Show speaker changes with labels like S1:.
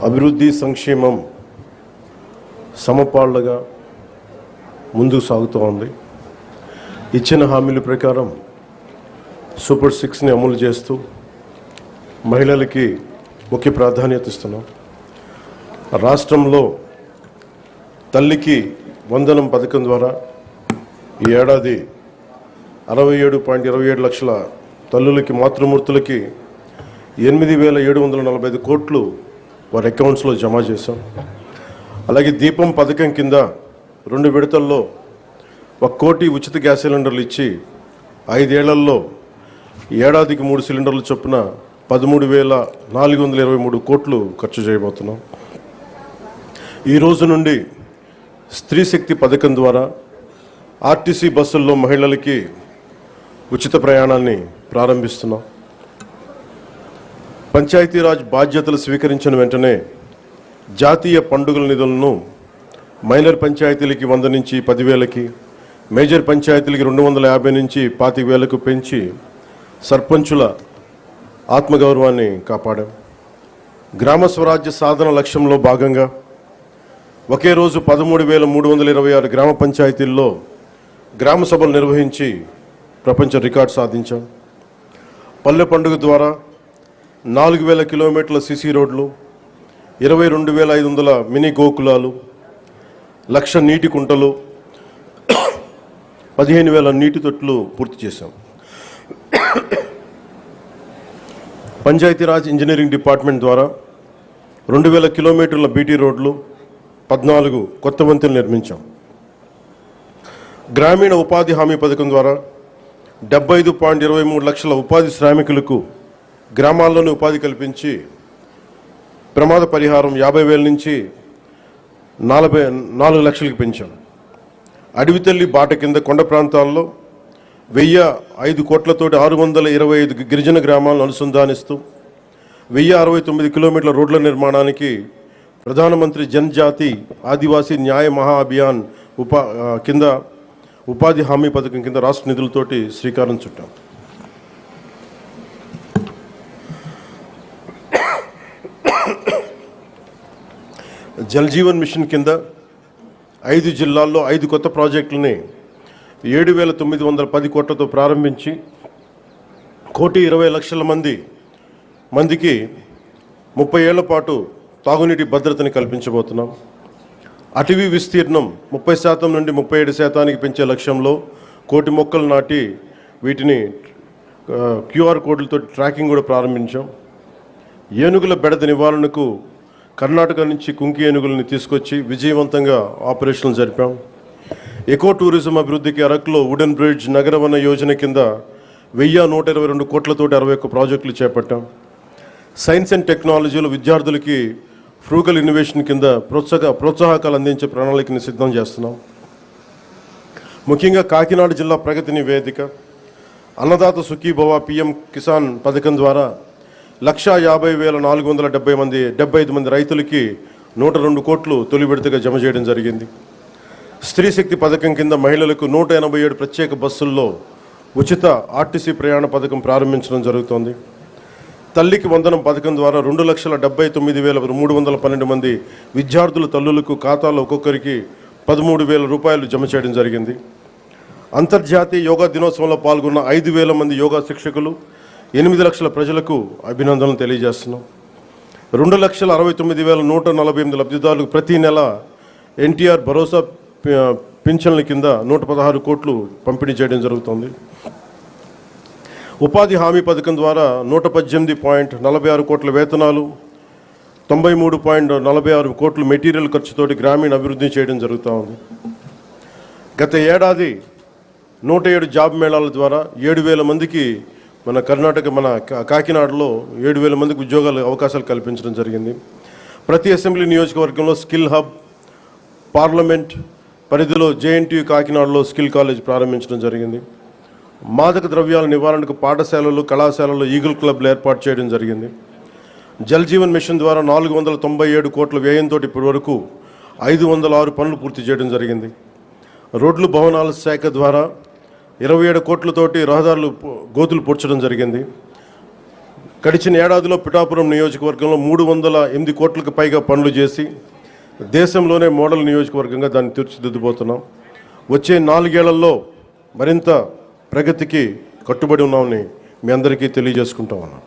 S1: అభివృద్ధి సంక్షేమం సమపాళ్లుగా ముందుకు సాగుతూ ఉంది. ఇచ్చిన హామీల ప్రకారం సూపర్ 6ని అమలు చేస్తూ మహిళలకి ముఖ్య ప్రాధాన్యత ఇస్తున్నాం. రాష్ట్రంలో తల్లికి వందనం పథకం ద్వారా ఈ ఏడాది 67.27 లక్షల తల్లులకి మాతృమూర్తులకి 8,745 కోట్లు వారి అకౌంట్స్లో జమ చేశాం. అలాగే దీపం పథకం కింద 2 విడతల్లో 1 కోటి ఉచిత గ్యాస్ సిలిండర్లు ఇచ్చి 5 ఏళ్లలో ఏడాదికి 3 సిలిండర్ల చొప్పున 13,423 కోట్లు ఖర్చు చేయబోతున్నాం. ఈ రోజు నుండి స్త్రీ శక్తి పథకం ద్వారా ఆర్టీసీ బస్సుల్లో మహిళలకి ఉచిత ప్రయాణాన్ని ప్రారంభిస్తున్నాం. పంచాయతీరాజ్ బాధ్యతలు స్వీకరించిన వెంటనే జాతీయ పండుగల నిధులను మైనర్ పంచాయతీలకి 100 నుంచి 10,000కి, మేజర్ పంచాయతీలకి 250 నుంచి 25,000కు పెంచి సర్పంచుల ఆత్మగౌరవాన్ని కాపాడాం. గ్రామ స్వరాజ్య సాధన లక్ష్యంలో భాగంగా ఒకే రోజు 13,326 గ్రామ పంచాయతీల్లో గ్రామ సభలు నిర్వహించి ప్రపంచ రికార్డు సాధించాం. పల్లె పండుగ ద్వారా 4,000 కిలోమీటర్ల సిసి రోడ్లు, 22,500 మినీ గోకులాలు, 1,00,000 నీటి కుంటలు, 15,000 నీటి తొట్లు పూర్తి చేశాం. పంచాయతీరాజ్ ఇంజనీరింగ్ డిపార్ట్మెంట్ ద్వారా 2,000 కిలోమీటర్ల బీటీ రోడ్లు, 14 కొత్త వంతెనలు నిర్మించాం. గ్రామీణ ఉపాధి హామీ పథకం ద్వారా 75.23 లక్షల ఉపాధి శ్రామికులకు గ్రామాల్లోనే ఉపాధి కల్పించి ప్రమాద పరిహారం 50,000 నుంచి 4 లక్షలకు పెంచాం. అడవి తల్లి బాట కింద కొండ ప్రాంతాల్లో 1,005 కోట్లతోటి 625 గిరిజన గ్రామాలను అనుసంధానిస్తూ 1,069 కిలోమీటర్ల రోడ్ల నిర్మాణానికి ప్రధానమంత్రి జనజాతి ఆదివాసీ న్యాయ మహా అభియాన్ కింద ఉపాధి హామీ పథకం కింద రాష్ట్ర నిధులతోటి శ్రీకారం చుట్టాం. జల్ జీవన్ మిషన్ కింద 5 జిల్లాల్లో 5 కొత్త ప్రాజెక్టులని 7,910 కోట్లతో ప్రారంభించి 1,20,00,000 మందికి 30 ఏళ్ల పాటు తాగునీటి భద్రతని కల్పించబోతున్నాం. అటవీ విస్తీర్ణం 30% నుండి 37% పెంచే లక్ష్యంలో 1,00,00,000 మొక్కలు నాటి వీటిని QR కోడ్లతో ట్రాకింగ్ కూడా ప్రారంభించాం. ఏనుగుల బెడద నివారణకు కర్ణాటక నుంచి కుంకి ఏనుగులని తీసుకొచ్చి విజయవంతంగా ఆపరేషన్లు జరిపాం. ఎకో టూరిజం అభివృద్ధికి అరకులో వుడెన్ బ్రిడ్జ్ నగరవన యోజన కింద 1,122 కోట్లతోటి 61 ప్రాజెక్టులు చేపట్టాం. సైన్స్ అండ్ టెక్నాలజీలో విద్యార్థులకి ఫ్రూగల్ ఇన్నోవేషన్ కింద ప్రోత్సాహకాలు అందించే ప్రణాళికని సిద్ధం చేస్తున్నాం. ముఖ్యంగా కాకినాడ జిల్లా ప్రగతి నివేదిక, అన్నదాత సుఖీభవ, PM కిసాన్ పథకం ద్వారా 1,50,475 మంది రైతులకి 102 కోట్లు తొలి విడతగా జమ చేయడం జరిగింది. స్త్రీ శక్తి పథకం కింద మహిళలకు 187 ప్రత్యేక బస్సుల్లో ఉచిత ఆర్టీసీ ప్రయాణ పథకం ప్రారంభించడం జరుగుతోంది. తల్లికి వందనం పథకం ద్వారా 2,79,312 మంది విద్యార్థుల తల్లులకు ఖాతాలో ఒక్కొక్కరికి 13,000 రూపాయలు జమ చేయడం జరిగింది. అంతర్జాతీయ యోగా దినోత్సవంలో పాల్గొన్న 5,000 మంది యోగా శిక్షకులు, 8 లక్షల ప్రజలకు అభినందనలు తెలియజేస్తున్నాం. 2,69,148 లబ్ధిదారులకు ప్రతి నెల NTR భరోసా పింఛన్ల కింద 116 కోట్లు పంపిణీ చేయడం జరుగుతుంది. ఉపాధి హామీ పథకం ద్వారా 118.46 కోట్ల వేతనాలు, 93.46 కోట్ల మెటీరియల్ ఖర్చుతోటి గ్రామీణ అభివృద్ధి చేయడం జరుగుతూ ఉంది. గత ఏడాది 107 జాబ్ మేళాల ద్వారా 7,000 మందికి మన కాకినాడలో 7,000 మందికి ఉద్యోగాల అవకాశాలు కల్పించడం జరిగింది. ప్రతి అసెంబ్లీ నియోజకవర్గంలో స్కిల్ హబ్, పార్లమెంట్ పరిధిలో JNTU కాకినాడలో స్కిల్ కాలేజ్ ప్రారంభించడం జరిగింది. మాదక ద్రవ్యాల నివారణకు పాఠశాలలు, కళాశాలలు ఈగల్ క్లబ్లు ఏర్పాటు చేయడం జరిగింది. జల్ జీవన్ మిషన్ ద్వారా 497 కోట్ల వ్యయంతో ఇప్పటి వరకు 506 పనులు పూర్తి చేయడం జరిగింది. రోడ్లు భవనాల శాఖ ద్వారా 27 కోట్లతోటి రహదారులు గోతులు పూడ్చడం జరిగింది. గడిచిన ఏడాదిలో పిఠాపురం నియోజకవర్గంలో 308 కోట్లకు పైగా పనులు చేసి దేశంలోనే మోడల్ నియోజకవర్గంగా దాన్ని తీర్చిదిద్దుబోతున్నాం. వచ్చే 4 ఏళ్లలో మరింత ప్రగతికి కట్టుబడి ఉన్నామని మీ అందరికీ తెలియజేసుకుంటా ఉన్నాం.